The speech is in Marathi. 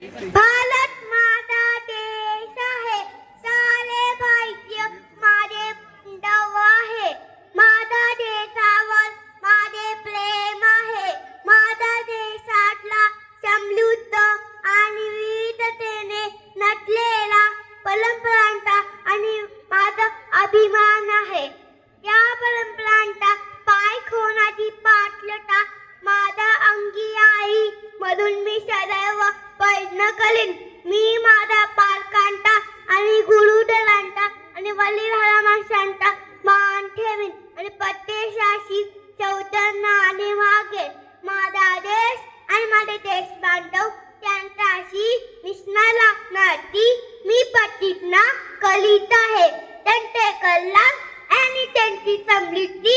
भारत माझा देश आहे, सारे भाग्य माझे बंधव आहे. माझा देशावर माझे प्रेम आहे. माझा देशातला समृद्ध आणि विविधतेने नटलेला परंपरांचा आणि माझा अभिमान आहे. या परंपरांचा पाय खोनाची पाठलता माझ्या अंगी आई म्हणून मी सदैव प्रयत्न करीन. मी माझ्या पालकांचा आणि गुरुजनांचा आणि वडीलधाऱ्या माणसांचा मान ठेवीन आणि प्रत्येकाशी सौजन्याने वागेन. माझा देश आणि माझे देश बांधव त्यांच्याशी मिसळा लागण्याची मी प्रतिज्ञा करीत आहे. त्यांचे कल्याण आणि त्यांची समृद्धी